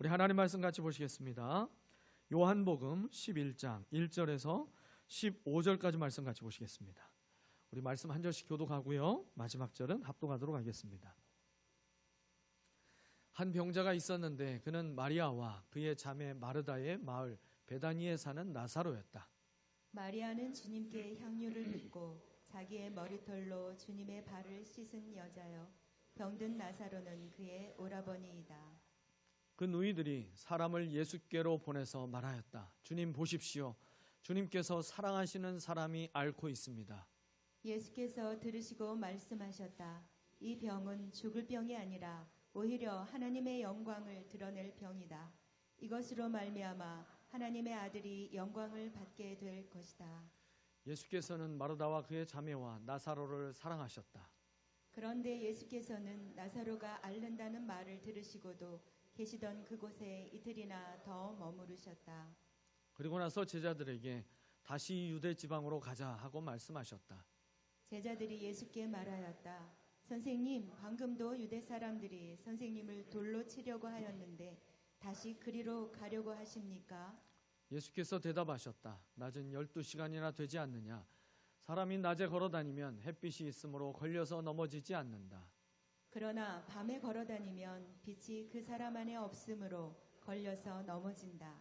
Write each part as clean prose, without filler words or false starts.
우리 하나님 말씀 같이 보시겠습니다. 요한복음 11장 1절에서 15절까지 말씀 같이 보시겠습니다. 우리 말씀 한 절씩 교독하고요. 마지막 절은 합독하도록 하겠습니다. 한 병자가 있었는데 그는 마리아와 그의 자매 마르다의 마을 베다니에 사는 나사로였다. 마리아는 주님께 향유를 붓고 자기의 머리털로 주님의 발을 씻은 여자여, 병든 나사로는 그의 오라버니이다. 그 누이들이 사람을 예수께로 보내서 말하였다. 주님 보십시오. 주님께서 사랑하시는 사람이 앓고 있습니다. 예수께서 들으시고 말씀하셨다. 이 병은 죽을 병이 아니라 오히려 하나님의 영광을 드러낼 병이다. 이것으로 말미암아 하나님의 아들이 영광을 받게 될 것이다. 예수께서는 마르다와 그의 자매와 나사로를 사랑하셨다. 그런데 예수께서는 나사로가 앓는다는 말을 들으시고도 계시던 그곳에 이틀이나 더 머무르셨다. 그리고 나서 제자들에게 다시 유대 지방으로 가자 하고 말씀하셨다. 제자들이 예수께 말하였다. 선생님, 방금도 유대 사람들이 선생님을 돌로 치려고 하였는데 다시 그리로 가려고 하십니까? 예수께서 대답하셨다. 낮은 12시간이나 되지 않느냐? 사람이 낮에 걸어다니면 햇빛이 있으므로 걸려서 넘어지지 않는다. 그러나 밤에 걸어다니면 빛이 그 사람 안에 없으므로 걸려서 넘어진다.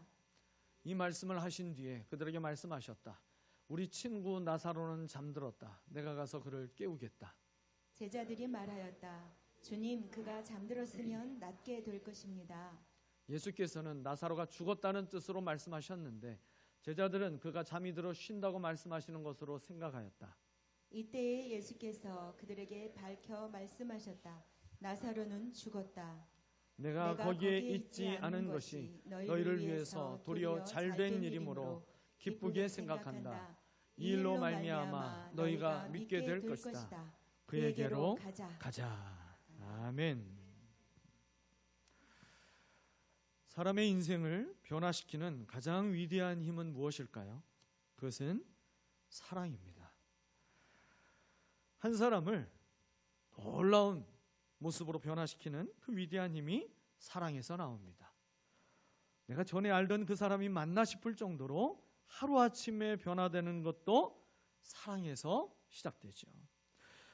이 말씀을 하신 뒤에 그들에게 말씀하셨다. 우리 친구 나사로는 잠들었다. 내가 가서 그를 깨우겠다. 제자들이 말하였다. 주님, 그가 잠들었으면 낫게 될 것입니다. 예수께서는 나사로가 죽었다는 뜻으로 말씀하셨는데 제자들은 그가 잠이 들어 쉰다고 말씀하시는 것으로 생각하였다. 이때에 예수께서 그들에게 밝혀 말씀하셨다. 나사로는 죽었다. 내가 거기에 있지 않은 것이 너희를 위해서 도리어 잘된 일이므로 기쁘게 생각한다. 이 일로 말미암아 너희가 믿게 될 것이다. 그에게로 가자. 아멘. 사람의 인생을 변화시키는 가장 위대한 힘은 무엇일까요? 그것은 사랑입니다. 한 사람을 놀라운 모습으로 변화시키는 그 위대한 힘이 사랑에서 나옵니다. 내가 전에 알던 그 사람이 맞나 싶을 정도로 하루아침에 변화되는 것도 사랑에서 시작되죠.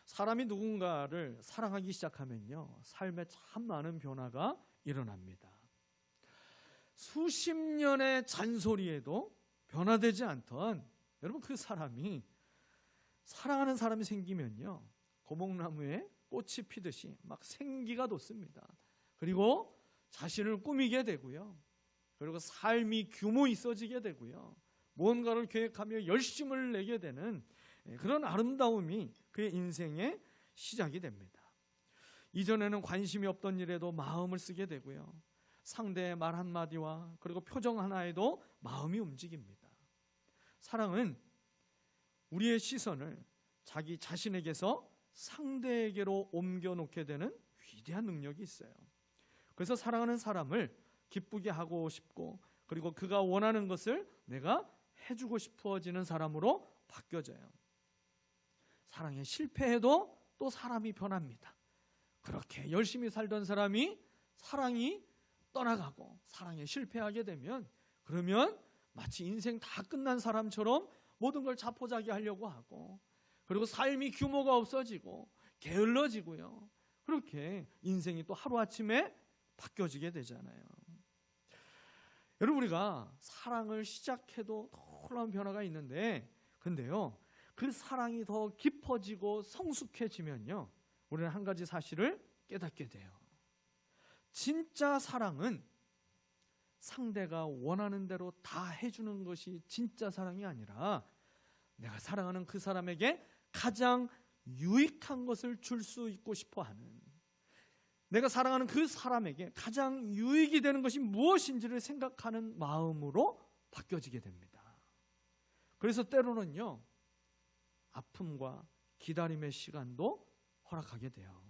사람이 누군가를 사랑하기 시작하면요, 삶에 참 많은 변화가 일어납니다. 수십 년의 잔소리에도 변화되지 않던 여러분, 그 사람이 사랑하는 사람이 생기면요, 고목나무에 꽃이 피듯이 막 생기가 돋습니다. 그리고 자신을 꾸미게 되고요, 그리고 삶이 규모 있어지게 되고요, 뭔가를 계획하며 열심을 내게 되는 그런 아름다움이 그의 인생의 시작이 됩니다. 이전에는 관심이 없던 일에도 마음을 쓰게 되고요, 상대의 말 한마디와 그리고 표정 하나에도 마음이 움직입니다. 사랑은 우리의 시선을 자기 자신에게서 상대에게로 옮겨놓게 되는 위대한 능력이 있어요. 그래서 사랑하는 사람을 기쁘게 하고 싶고, 그리고 그가 원하는 것을 내가 해주고 싶어지는 사람으로 바뀌어져요. 사랑에 실패해도 또 사람이 변합니다. 그렇게 열심히 살던 사람이 사랑이 떠나가고 사랑에 실패하게 되면, 그러면 마치 인생 다 끝난 사람처럼 모든 걸 자포자기 하려고 하고, 그리고 삶이 규모가 없어지고 게을러지고요, 그렇게 인생이 또 하루아침에 바뀌어지게 되잖아요. 여러분, 우리가 사랑을 시작해도 놀라운 변화가 있는데, 근데요, 그 사랑이 더 깊어지고 성숙해지면요, 우리는 한 가지 사실을 깨닫게 돼요. 진짜 사랑은 상대가 원하는 대로 다 해주는 것이 진짜 사랑이 아니라, 내가 사랑하는 그 사람에게 가장 유익한 것을 줄 수 있고 싶어 하는, 내가 사랑하는 그 사람에게 가장 유익이 되는 것이 무엇인지를 생각하는 마음으로 바뀌어지게 됩니다. 그래서 때로는요, 아픔과 기다림의 시간도 허락하게 돼요.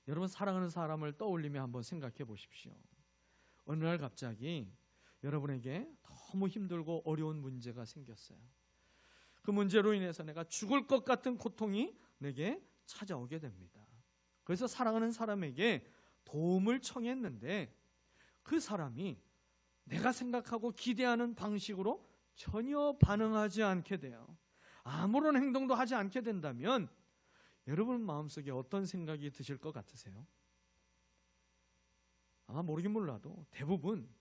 여러분, 사랑하는 사람을 떠올리며 한번 생각해 보십시오. 어느 날 갑자기 여러분에게 너무 힘들고 어려운 문제가 생겼어요. 그 문제로 인해서 내가 죽을 것 같은 고통이 내게 찾아오게 됩니다. 그래서 사랑하는 사람에게 도움을 청했는데 그 사람이 내가 생각하고 기대하는 방식으로 전혀 반응하지 않게 돼요. 아무런 행동도 하지 않게 된다면 여러분 마음속에 어떤 생각이 드실 것 같으세요? 아마 모르긴 몰라도 대부분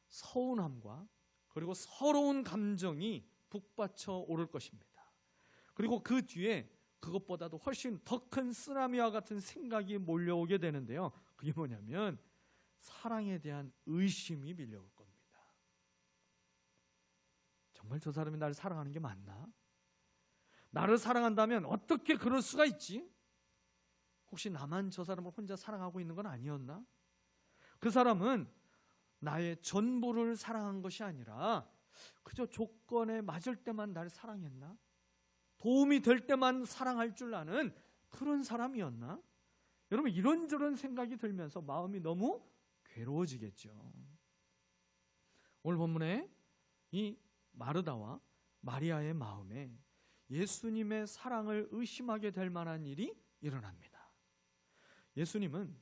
서운함과 그리고 서러운 감정이 북받쳐 오를 것입니다. 그리고 그 뒤에 그것보다도 훨씬 더 큰 쓰나미와 같은 생각이 몰려오게 되는데요. 그게 뭐냐면 사랑에 대한 의심이 밀려올 겁니다. 정말 저 사람이 나를 사랑하는 게 맞나? 나를 사랑한다면 어떻게 그럴 수가 있지? 혹시 나만 저 사람을 혼자 사랑하고 있는 건 아니었나? 그 사람은 나의 전부를 사랑한 것이 아니라 그저 조건에 맞을 때만 나를 사랑했나? 도움이 될 때만 사랑할 줄 아는 그런 사람이었나? 여러분 이런저런 생각이 들면서 마음이 너무 괴로워지겠죠. 오늘 본문에 이 마르다와 마리아의 마음에 예수님의 사랑을 의심하게 될 만한 일이 일어납니다. 예수님은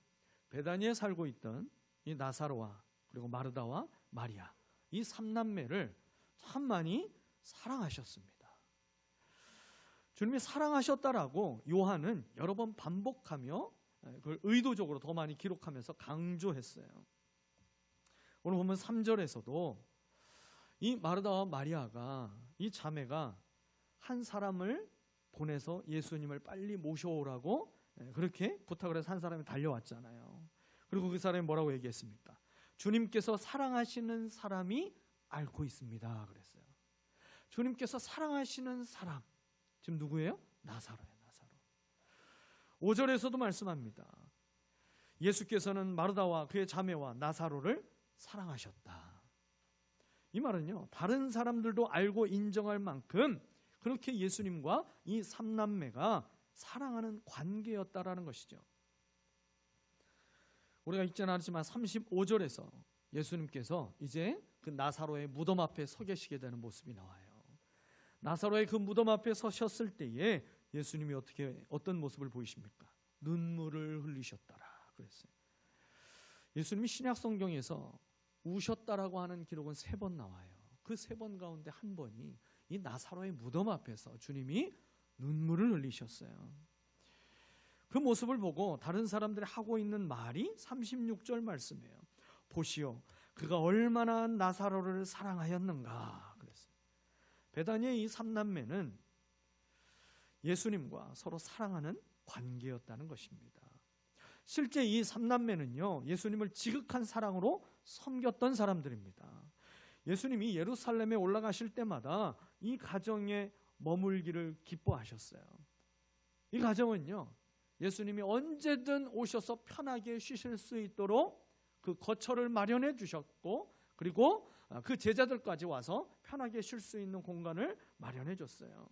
베다니에 살고 있던 이 나사로와 그리고 마르다와 마리아 이 3남매를 참 많이 사랑하셨습니다. 주님이 사랑하셨다라고 요한은 여러 번 반복하며 그걸 의도적으로 더 많이 기록하면서 강조했어요. 오늘 보면 3절에서도 이 마르다와 마리아가 이 자매가 한 사람을 보내서 예수님을 빨리 모셔오라고 그렇게 부탁을 해서 한 사람이 달려왔잖아요. 그리고 그 사람이 뭐라고 얘기했습니까? 주님께서 사랑하시는 사람이 앓고 있습니다 그랬어요. 주님께서 사랑하시는 사람 지금 누구예요? 나사로예요. 나사로. 5절에서도 말씀합니다. 예수께서는 마르다와 그의 자매와 나사로를 사랑하셨다. 이 말은요 다른 사람들도 알고 인정할 만큼 그렇게 예수님과 이 3남매가 사랑하는 관계였다라는 것이죠. 우리가 읽지는 않았지만 35절에서 예수님께서 이제 그 나사로의 무덤 앞에 서 계시게 되는 모습이 나와요. 나사로의 그 무덤 앞에 서셨을 때에 예수님이 어떤 모습을 보이십니까? 눈물을 흘리셨더라 그랬어요. 예수님이 신약 성경에서 우셨다라고 하는 기록은 3번 나와요. 그 3번 가운데 한 번이 이 나사로의 무덤 앞에서 주님이 눈물을 흘리셨어요. 그 모습을 보고 다른 사람들이 하고 있는 말이 36절 말씀이에요. 보시오, 그가 얼마나 나사로를 사랑하였는가 그랬어요. 베다니의 이 3남매는 예수님과 서로 사랑하는 관계였다는 것입니다. 실제 이 3남매는요 예수님을 지극한 사랑으로 섬겼던 사람들입니다. 예수님이 예루살렘에 올라가실 때마다 이 가정에 머물기를 기뻐하셨어요. 이 가정은요 예수님이 언제든 오셔서 편하게 쉬실 수 있도록 그 거처를 마련해 주셨고 그리고 그 제자들까지 와서 편하게 쉴 수 있는 공간을 마련해 줬어요.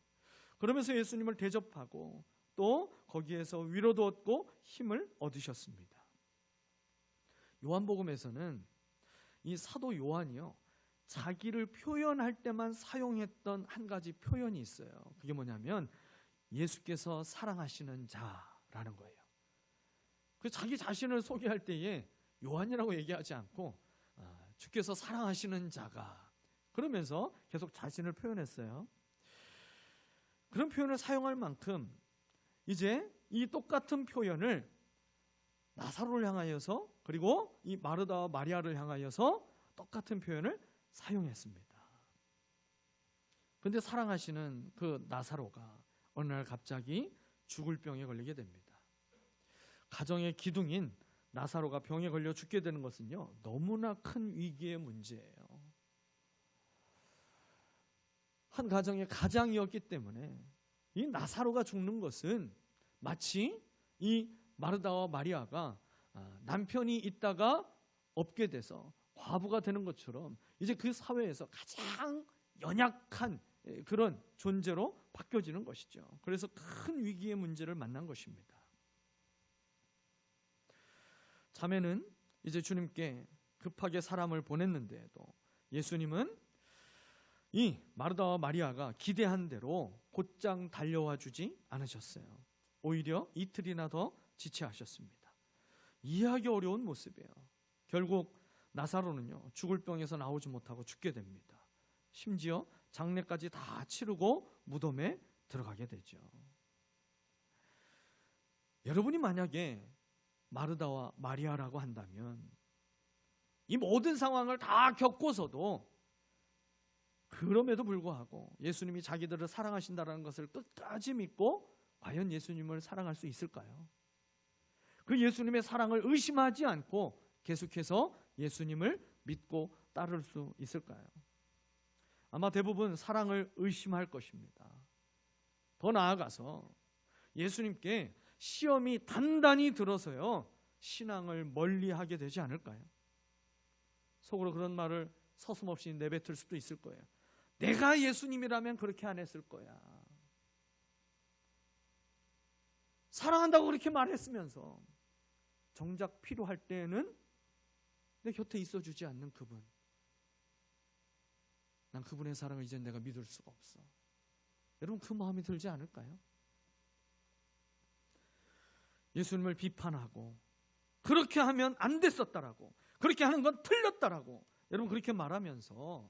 그러면서 예수님을 대접하고 또 거기에서 위로도 얻고 힘을 얻으셨습니다. 요한복음에서는 이 사도 요한이요 자기를 표현할 때만 사용했던 한 가지 표현이 있어요. 그게 뭐냐면 예수께서 사랑하시는 자라는 거예요. 그 자기 자신을 소개할 때에 요한이라고 얘기하지 않고 주께서 사랑하시는 자가 그러면서 계속 자신을 표현했어요. 그런 표현을 사용할 만큼 이제 이 똑같은 표현을 나사로를 향하여서 그리고 이 마르다와 마리아를 향하여서 똑같은 표현을 사용했습니다. 그런데 사랑하시는 그 나사로가 어느 날 갑자기 죽을 병에 걸리게 됩니다. 가정의 기둥인 나사로가 병에 걸려 죽게 되는 것은요 너무나 큰 위기의 문제예요. 한 가정의 가장이었기 때문에 이 나사로가 죽는 것은 마치 이 마르다와 마리아가 남편이 있다가 없게 돼서 과부가 되는 것처럼 이제 그 사회에서 가장 연약한 그런 존재로 바뀌어지는 것이죠. 그래서 큰 위기의 문제를 만난 것입니다. 자매는 이제 주님께 급하게 사람을 보냈는데도 예수님은 이 마르다와 마리아가 기대한 대로 곧장 달려와 주지 않으셨어요. 오히려 이틀이나 더 지체하셨습니다. 이해하기 어려운 모습이에요. 결국 나사로는요, 죽을 병에서 나오지 못하고 죽게 됩니다. 심지어 장례까지 다 치르고 무덤에 들어가게 되죠. 여러분이 만약에 마르다와 마리아라고 한다면 이 모든 상황을 다 겪고서도 그럼에도 불구하고 예수님이 자기들을 사랑하신다는 것을 끝까지 믿고 과연 예수님을 사랑할 수 있을까요? 그 예수님의 사랑을 의심하지 않고 계속해서 예수님을 믿고 따를 수 있을까요? 아마 대부분 사랑을 의심할 것입니다. 더 나아가서 예수님께 시험이 단단히 들어서요, 신앙을 멀리하게 되지 않을까요? 속으로 그런 말을 서슴없이 내뱉을 수도 있을 거예요. 내가 예수님이라면 그렇게 안 했을 거야. 사랑한다고 그렇게 말했으면서 정작 필요할 때에는 내 곁에 있어주지 않는 그분, 난 그분의 사랑을 이제 내가 믿을 수가 없어. 여러분, 그 마음이 들지 않을까요? 예수님을 비판하고 그렇게 하면 안 됐었다라고, 그렇게 하는 건 틀렸다라고 여러분 그렇게 말하면서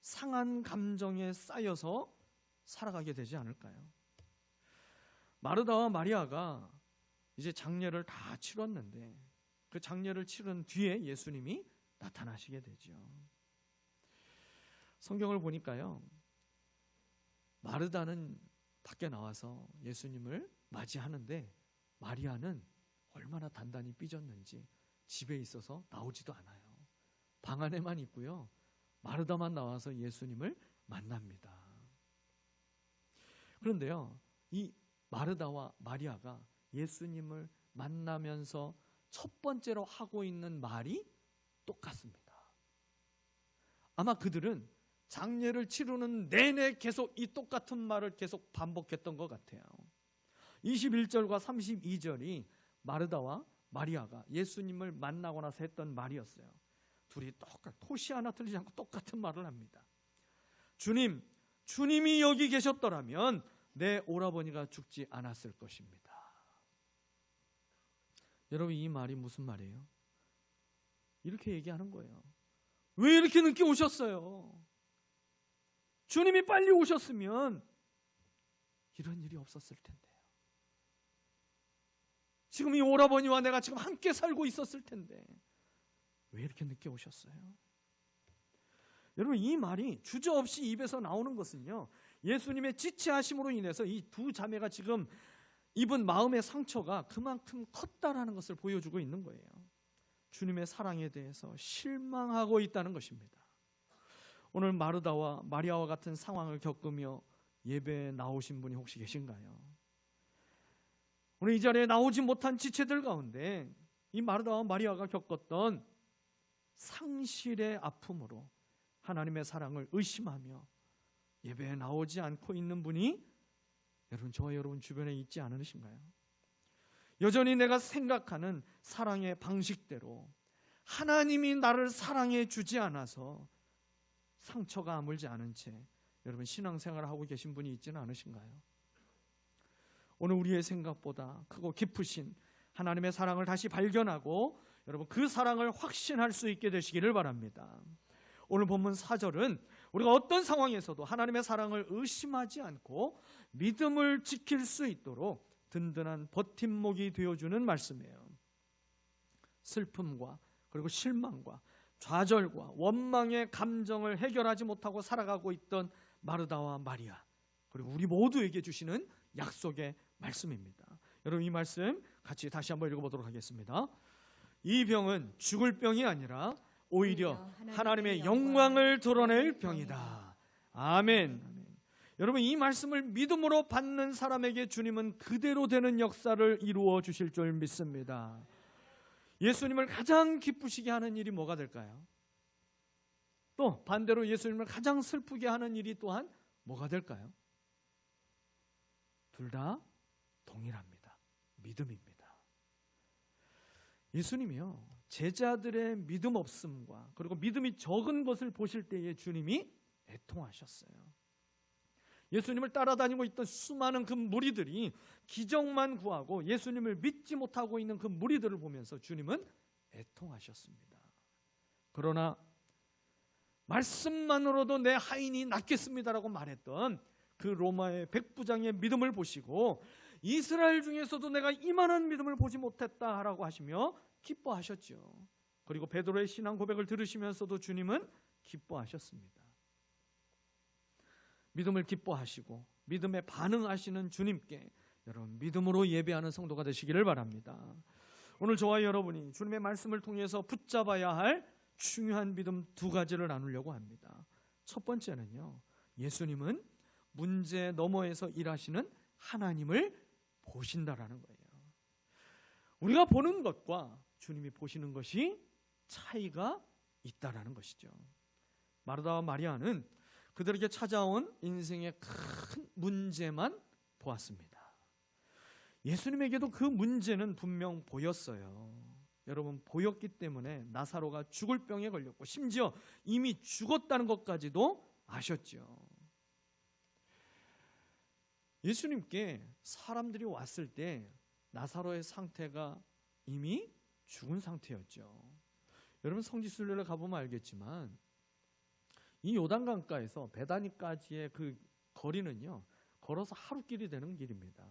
상한 감정에 쌓여서 살아가게 되지 않을까요? 마르다와 마리아가 이제 장례를 다 치렀는데 그 장례를 치른 뒤에 예수님이 나타나시게 되죠. 성경을 보니까요, 마르다는 밖에 나와서 예수님을 맞이하는데 마리아는 얼마나 단단히 삐졌는지 집에 있어서 나오지도 않아요. 방 안에만 있고요, 마르다만 나와서 예수님을 만납니다. 그런데요, 이 마르다와 마리아가 예수님을 만나면서 첫 번째로 하고 있는 말이 똑같습니다. 아마 그들은 장례를 치르는 내내 계속 이 똑같은 말을 계속 반복했던 것 같아요. 21절과 32절이 마르다와 마리아가 예수님을 만나고 나서 했던 말이었어요. 둘이 토시 하나 틀리지 않고 똑같은 말을 합니다. 주님이 여기 계셨더라면 내 오라버니가 죽지 않았을 것입니다. 여러분, 이 말이 무슨 말이에요? 이렇게 얘기하는 거예요. 왜 이렇게 늦게 오셨어요? 주님이 빨리 오셨으면 이런 일이 없었을 텐데요. 지금 이 오라버니와 내가 지금 함께 살고 있었을 텐데 왜 이렇게 늦게 오셨어요? 여러분, 이 말이 주저없이 입에서 나오는 것은요, 예수님의 지체하심으로 인해서 이 두 자매가 지금 입은 마음의 상처가 그만큼 컸다라는 것을 보여주고 있는 거예요. 주님의 사랑에 대해서 실망하고 있다는 것입니다. 오늘 마르다와 마리아와 같은 상황을 겪으며 예배에 나오신 분이 혹시 계신가요? 오늘 이 자리에 나오지 못한 지체들 가운데 이 마르다와 마리아가 겪었던 상실의 아픔으로 하나님의 사랑을 의심하며 예배에 나오지 않고 있는 분이 여러분, 저와 여러분 주변에 있지 않으신가요? 여전히 내가 생각하는 사랑의 방식대로 하나님이 나를 사랑해 주지 않아서 상처가 아물지 않은 채 여러분 신앙생활을 하고 계신 분이 있지는 않으신가요? 오늘 우리의 생각보다 크고 깊으신 하나님의 사랑을 다시 발견하고 여러분 그 사랑을 확신할 수 있게 되시기를 바랍니다. 오늘 본문 4절은 우리가 어떤 상황에서도 하나님의 사랑을 의심하지 않고 믿음을 지킬 수 있도록 든든한 버팀목이 되어주는 말씀이에요. 슬픔과 그리고 실망과 좌절과 원망의 감정을 해결하지 못하고 살아가고 있던 마르다와 마리아, 그리고 우리 모두에게 주시는 약속의 말씀입니다. 여러분, 이 말씀 같이 다시 한번 읽어보도록 하겠습니다. 이 병은 죽을 병이 아니라 오히려 하나님의 영광을 드러낼 병이다. 아멘. 여러분, 이 말씀을 믿음으로 받는 사람에게 주님은 그대로 되는 역사를 이루어 주실 줄 믿습니다. 예수님을 가장 기쁘시게 하는 일이 뭐가 될까요? 또 반대로 예수님을 가장 슬프게 하는 일이 또한 뭐가 될까요? 둘 다 동일합니다. 믿음입니다. 예수님이요, 제자들의 믿음 없음과 그리고 믿음이 적은 것을 보실 때에 주님이 애통하셨어요. 예수님을 따라다니고 있던 수많은 그 무리들이 기적만 구하고 예수님을 믿지 못하고 있는 그 무리들을 보면서 주님은 애통하셨습니다. 그러나 말씀만으로도 내 하인이 낫겠습니다라고 말했던 그 로마의 백부장의 믿음을 보시고 이스라엘 중에서도 내가 이만한 믿음을 보지 못했다라고 하시며 기뻐하셨죠. 그리고 베드로의 신앙 고백을 들으시면서도 주님은 기뻐하셨습니다. 믿음을 기뻐하시고 믿음에 반응하시는 주님께 여러분 믿음으로 예배하는 성도가 되시기를 바랍니다. 오늘 저와 여러분이 주님의 말씀을 통해서 붙잡아야 할 중요한 믿음 두 가지를 나누려고 합니다. 첫 번째는요, 예수님은 문제 너머에서 일하시는 하나님을 보신다라는 거예요. 우리가 보는 것과 주님이 보시는 것이 차이가 있다라는 것이죠. 마르다와 마리아는 그들에게 찾아온 인생의 큰 문제만 보았습니다. 예수님에게도 그 문제는 분명 보였어요. 여러분, 보였기 때문에 나사로가 죽을 병에 걸렸고 심지어 이미 죽었다는 것까지도 아셨죠. 예수님께 사람들이 왔을 때 나사로의 상태가 이미 죽은 상태였죠. 여러분, 성지순례를 가보면 알겠지만 이 요단강가에서 베다니까지의 그 거리는요, 걸어서 하루길이 되는 길입니다.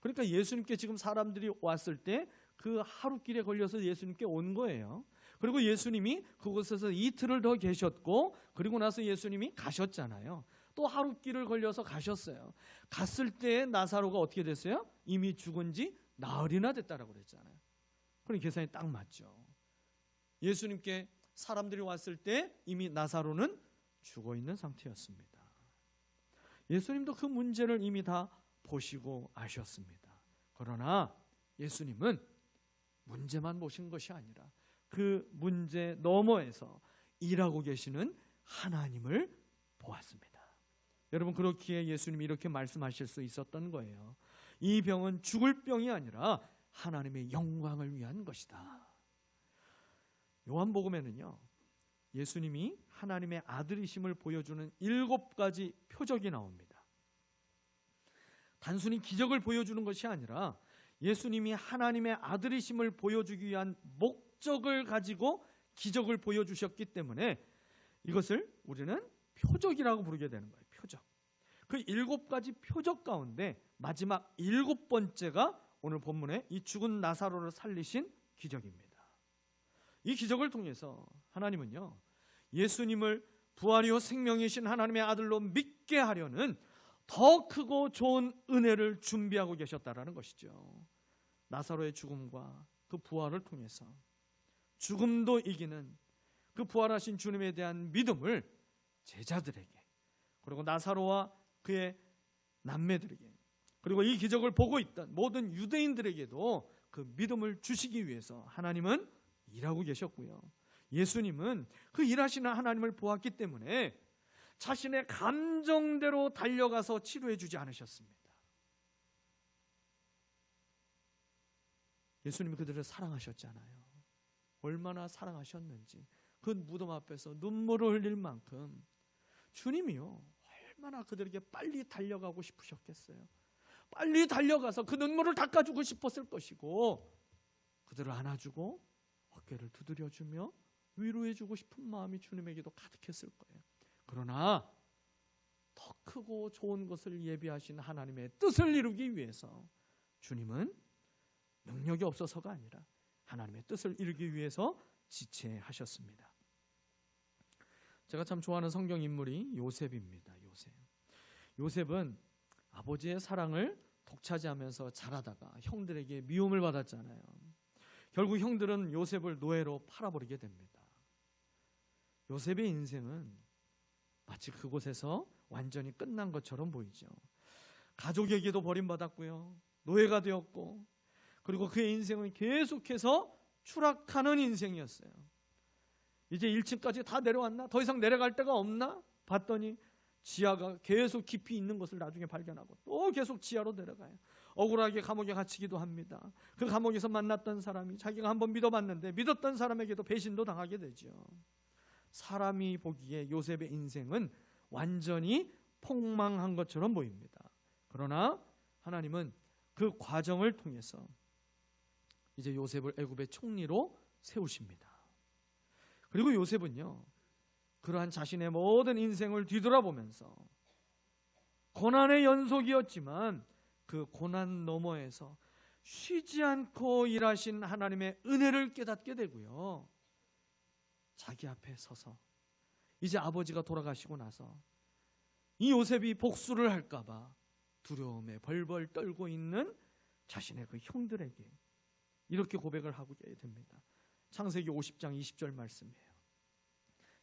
그러니까 예수님께 지금 사람들이 왔을 때 그 하루길에 걸려서 예수님께 온 거예요. 그리고 예수님이 그곳에서 이틀을 더 계셨고 그리고 나서 예수님이 가셨잖아요. 또 하루길을 걸려서 가셨어요. 갔을 때 나사로가 어떻게 됐어요? 이미 죽은 지 나흘이나 됐다라고 그랬잖아요. 그럼 계산이 딱 맞죠. 예수님께 사람들이 왔을 때 이미 나사로는 죽어 있는 상태였습니다. 예수님도 그 문제를 이미 다 보시고 아셨습니다. 그러나 예수님은 문제만 보신 것이 아니라 그 문제 너머에서 일하고 계시는 하나님을 보았습니다. 여러분, 그렇기에 예수님이 이렇게 말씀하실 수 있었던 거예요. 이 병은 죽을 병이 아니라 하나님의 영광을 위한 것이다. 요한복음에는요, 예수님이 하나님의 아들이심을 보여주는 7가지 표적이 나옵니다. 단순히 기적을 보여주는 것이 아니라 예수님이 하나님의 아들이심을 보여주기 위한 목적을 가지고 기적을 보여주셨기 때문에 이것을 우리는 표적이라고 부르게 되는 거예요. 표적. 그 7가지 표적 가운데 마지막 7번째가 오늘 본문에 이 죽은 나사로를 살리신 기적입니다. 이 기적을 통해서 하나님은요, 예수님을 부활이요 생명이신 하나님의 아들로 믿게 하려는 더 크고 좋은 은혜를 준비하고 계셨다라는 것이죠. 나사로의 죽음과 그 부활을 통해서 죽음도 이기는 그 부활하신 주님에 대한 믿음을 제자들에게, 그리고 나사로와 그의 남매들에게, 그리고 이 기적을 보고 있던 모든 유대인들에게도 그 믿음을 주시기 위해서 하나님은 일하고 계셨고요. 예수님은 그 일하시는 하나님을 보았기 때문에 자신의 감정대로 달려가서 치료해 주지 않으셨습니다. 예수님이 그들을 사랑하셨잖아요. 얼마나 사랑하셨는지 그 무덤 앞에서 눈물을 흘릴 만큼 주님이요, 얼마나 그들에게 빨리 달려가고 싶으셨겠어요. 빨리 달려가서 그 눈물을 닦아주고 싶었을 것이고 그들을 안아주고 어깨를 두드려주며 위로해주고 싶은 마음이 주님에게도 가득했을 거예요. 그러나 더 크고 좋은 것을 예비하신 하나님의 뜻을 이루기 위해서 주님은 능력이 없어서가 아니라 하나님의 뜻을 이루기 위해서 지체하셨습니다. 제가 참 좋아하는 성경 인물이 요셉입니다. 요셉은 아버지의 사랑을 독차지하면서 자라다가 형들에게 미움을 받았잖아요. 결국 형들은 요셉을 노예로 팔아버리게 됩니다. 요셉의 인생은 마치 그곳에서 완전히 끝난 것처럼 보이죠. 가족에게도 버림받았고요, 노예가 되었고, 그리고 그의 인생은 계속해서 추락하는 인생이었어요. 이제 1층까지 다 내려왔나? 더 이상 내려갈 데가 없나? 봤더니 지하가 계속 깊이 있는 것을 나중에 발견하고 또 계속 지하로 내려가요. 억울하게 감옥에 갇히기도 합니다. 그 감옥에서 만났던 사람이 자기가 한번 믿어봤는데 믿었던 사람에게도 배신도 당하게 되죠. 사람이 보기에 요셉의 인생은 완전히 폭망한 것처럼 보입니다. 그러나 하나님은 그 과정을 통해서 이제 요셉을 애굽의 총리로 세우십니다. 그리고 요셉은요, 그러한 자신의 모든 인생을 뒤돌아보면서 고난의 연속이었지만 그 고난 너머에서 쉬지 않고 일하신 하나님의 은혜를 깨닫게 되고요, 자기 앞에 서서 이제 아버지가 돌아가시고 나서 이 요셉이 복수를 할까 봐 두려움에 벌벌 떨고 있는 자신의 그 형들에게 이렇게 고백을 하게 됩니다. 창세기 50장 20절 말씀이에요.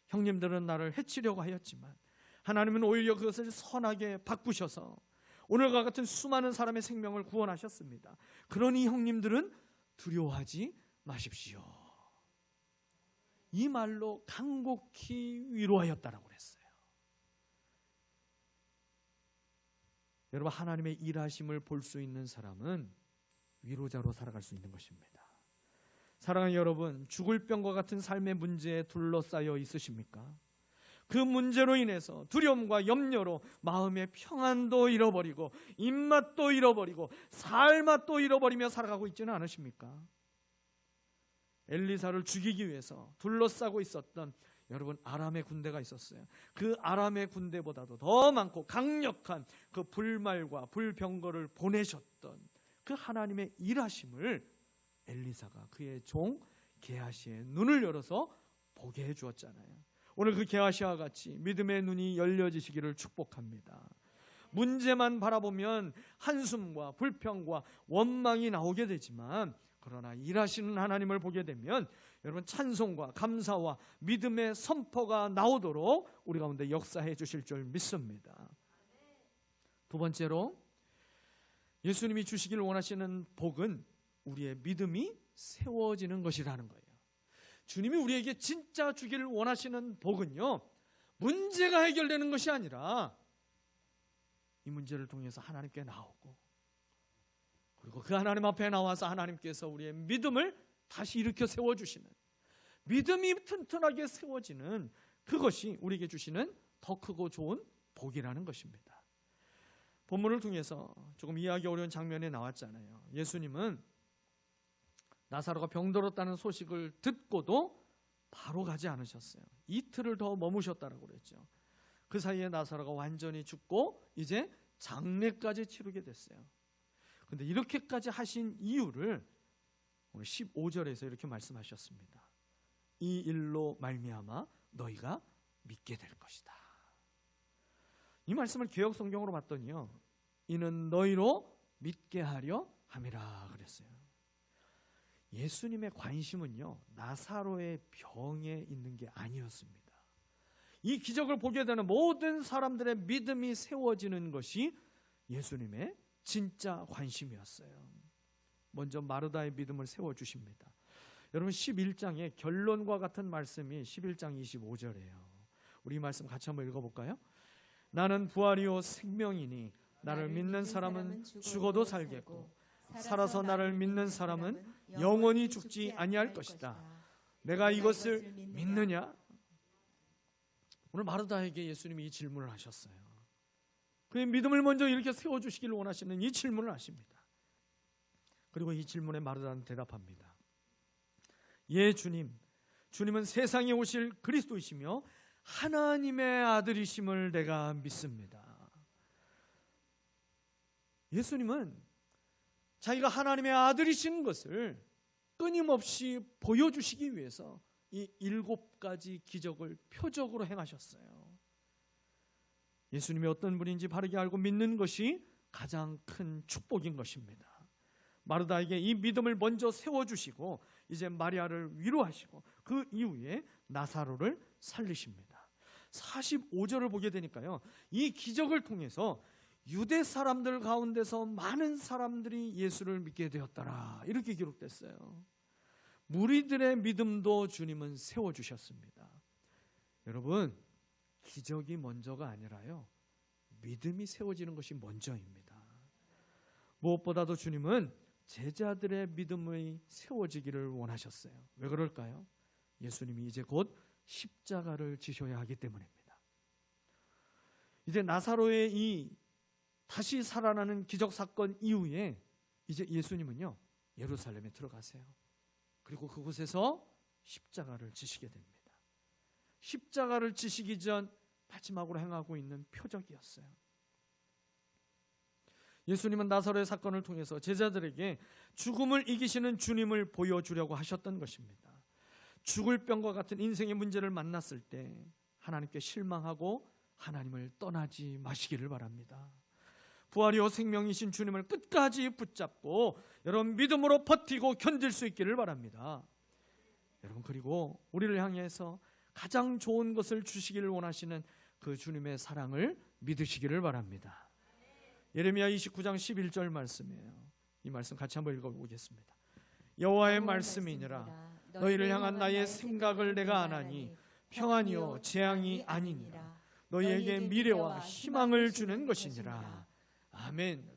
형님들은 나를 해치려고 하였지만 하나님은 오히려 그것을 선하게 바꾸셔서 오늘과 같은 수많은 사람의 생명을 구원하셨습니다. 그러니 형님들은 두려워하지 마십시오. 이 말로 간곡히 위로하였다라고 그랬어요. 여러분, 하나님의 일하심을 볼 수 있는 사람은 위로자로 살아갈 수 있는 것입니다. 사랑하는 여러분, 죽을 병과 같은 삶의 문제에 둘러싸여 있으십니까? 그 문제로 인해서 두려움과 염려로 마음의 평안도 잃어버리고 입맛도 잃어버리고 살맛도 잃어버리며 살아가고 있지는 않으십니까? 엘리사를 죽이기 위해서 둘러싸고 있었던 여러분, 아람의 군대가 있었어요. 그 아람의 군대보다도 더 많고 강력한 그 불말과 불병거를 보내셨던 그 하나님의 일하심을 엘리사가 그의 종 게하시의 눈을 열어서 보게 해주었잖아요. 오늘 그 게하시와 같이 믿음의 눈이 열려지시기를 축복합니다. 문제만 바라보면 한숨과 불평과 원망이 나오게 되지만, 그러나 일하시는 하나님을 보게 되면 여러분, 찬송과 감사와 믿음의 선포가 나오도록 우리 가운데 역사해 주실 줄 믿습니다. 두 번째로, 예수님이 주시길 원하시는 복은 우리의 믿음이 세워지는 것이라는 거예요. 주님이 우리에게 진짜 주기를 원하시는 복은요, 문제가 해결되는 것이 아니라 이 문제를 통해서 하나님께 나오고, 그리고 그 하나님 앞에 나와서 하나님께서 우리의 믿음을 다시 일으켜 세워주시는, 믿음이 튼튼하게 세워지는 그것이 우리에게 주시는 더 크고 좋은 복이라는 것입니다. 본문을 통해서 조금 이해하기 어려운 장면이 나왔잖아요. 예수님은 나사로가 병들었다는 소식을 듣고도 바로 가지 않으셨어요. 이틀을 더 머무셨다고 그랬죠. 그 사이에 나사로가 완전히 죽고 이제 장례까지 치르게 됐어요. 그런데 이렇게까지 하신 이유를 오늘 15절에서 이렇게 말씀하셨습니다. 이 일로 말미암아 너희가 믿게 될 것이다. 이 말씀을 개역 성경으로 봤더니요, 이는 너희로 믿게 하려 함이라 그랬어요. 예수님의 관심은요, 나사로의 병에 있는 게 아니었습니다. 이 기적을 보게 되는 모든 사람들의 믿음이 세워지는 것이 예수님의 진짜 관심이었어요. 먼저 마르다의 믿음을 세워주십니다. 여러분, 11장의 결론과 같은 말씀이 11장 25절이에요. 우리 이 말씀 같이 한번 읽어볼까요? 나는 부활이요 생명이니 나를 믿는 사람은 죽어도 살겠고 살아서 나를 믿는 사람은 영원히 죽지 아니할 것이다. 내가 이것을 믿느냐? 오늘 마르다에게 예수님이 이 질문을 하셨어요. 그의 믿음을 먼저 이렇게 세워주시기를 원하시는 이 질문을 하십니다. 그리고 이 질문에 마르다는 대답합니다. 예, 주님. 주님은 세상에 오실 그리스도이시며 하나님의 아들이심을 내가 믿습니다. 예수님은 자기가 하나님의 아들이신 것을 끊임없이 보여주시기 위해서 이 7가지 기적을 표적으로 행하셨어요. 예수님이 어떤 분인지 바르게 알고 믿는 것이 가장 큰 축복인 것입니다. 마르다에게 이 믿음을 먼저 세워주시고 이제 마리아를 위로하시고 그 이후에 나사로를 살리십니다. 45절을 보게 되니까요, 이 기적을 통해서 유대 사람들 가운데서 많은 사람들이 예수를 믿게 되었더라, 이렇게 기록됐어요. 무리들의 믿음도 주님은 세워주셨습니다. 여러분, 기적이 먼저가 아니라요, 믿음이 세워지는 것이 먼저입니다. 무엇보다도 주님은 제자들의 믿음이 세워지기를 원하셨어요. 왜 그럴까요? 예수님이 이제 곧 십자가를 지셔야 하기 때문입니다. 이제 나사로의 이 다시 살아나는 기적 사건 이후에 이제 예수님은요, 예루살렘에 들어가세요. 그리고 그곳에서 십자가를 지시게 됩니다. 십자가를 지시기 전 마지막으로 행하고 있는 표적이었어요. 예수님은 나사로의 사건을 통해서 제자들에게 죽음을 이기시는 주님을 보여주려고 하셨던 것입니다. 죽을 병과 같은 인생의 문제를 만났을 때 하나님께 실망하고 하나님을 떠나지 마시기를 바랍니다. 부활이요 생명이신 주님을 끝까지 붙잡고 여러분 믿음으로 버티고 견딜 수 있기를 바랍니다. 여러분, 그리고 우리를 향해서 가장 좋은 것을 주시기를 원하시는 그 주님의 사랑을 믿으시기를 바랍니다. 예레미야 29장 11절 말씀이에요. 이 말씀 같이 한번 읽어보겠습니다. 여호와의 말씀이니라 너희를 향한 나의 생각을 내가 아나니 평안이요 재앙이 아니니라 너희에게 미래와 희망을 주는 것이니라. 아멘.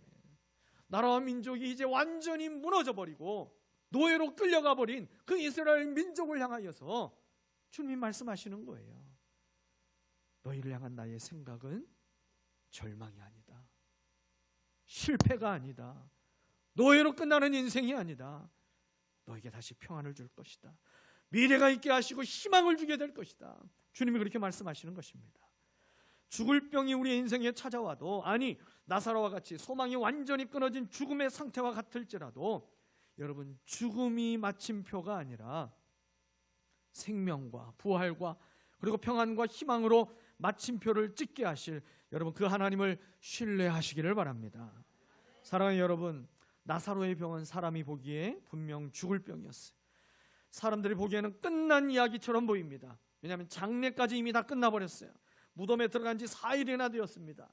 나라와 민족이 이제 완전히 무너져버리고 노예로 끌려가 버린 그 이스라엘 민족을 향하여서 주님이 말씀하시는 거예요. 너희를 향한 나의 생각은 절망이 아니다, 실패가 아니다, 노예로 끝나는 인생이 아니다. 너에게 다시 평안을 줄 것이다, 미래가 있게 하시고 희망을 주게 될 것이다. 주님이 그렇게 말씀하시는 것입니다. 죽을 병이 우리의 인생에 찾아와도, 아니 나사로와 같이 소망이 완전히 끊어진 죽음의 상태와 같을지라도 여러분, 죽음이 마침표가 아니라 생명과 부활과 그리고 평안과 희망으로 마침표를 찍게 하실 여러분 그 하나님을 신뢰하시기를 바랍니다. 사랑하는 여러분, 나사로의 병은 사람이 보기에 분명 죽을 병이었어요. 사람들이 보기에는 끝난 이야기처럼 보입니다. 왜냐하면 장례까지 이미 다 끝나버렸어요. 무덤에 들어간 지 4일이나 되었습니다.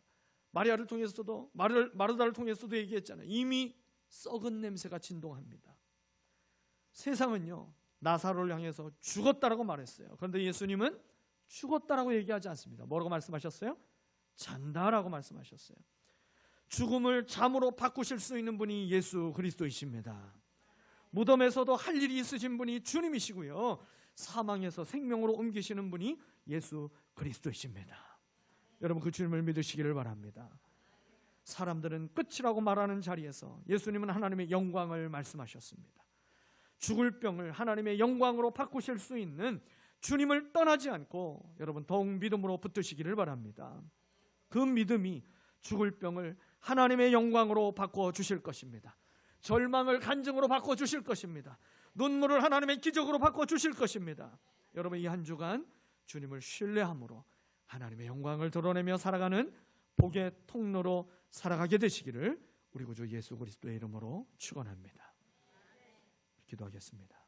마리아를 통해서도 마르다를 통해서도 얘기했잖아요. 이미 썩은 냄새가 진동합니다. 세상은요 나사로를 향해서 죽었다라고 말했어요. 그런데 예수님은 죽었다라고 얘기하지 않습니다. 뭐라고 말씀하셨어요? 잔다라고 말씀하셨어요. 죽음을 잠으로 바꾸실 수 있는 분이 예수 그리스도이십니다. 무덤에서도 할 일이 있으신 분이 주님이시고요, 사망에서 생명으로 옮기시는 분이 예수 그리스도이십니다. 여러분, 그 주님을 믿으시기를 바랍니다. 사람들은 끝이라고 말하는 자리에서 예수님은 하나님의 영광을 말씀하셨습니다. 죽을 병을 하나님의 영광으로 바꾸실 수 있는 주님을 떠나지 않고 여러분 더욱 믿음으로 붙드시기를 바랍니다. 그 믿음이 죽을 병을 하나님의 영광으로 바꿔주실 것입니다. 절망을 간증으로 바꿔주실 것입니다. 눈물을 하나님의 기적으로 바꿔주실 것입니다. 여러분, 이 한 주간 주님을 신뢰함으로 하나님의 영광을 드러내며 살아가는 복의 통로로 살아가게 되시기를 우리 구주 예수 그리스도의 이름으로 축원합니다. 기도하겠습니다.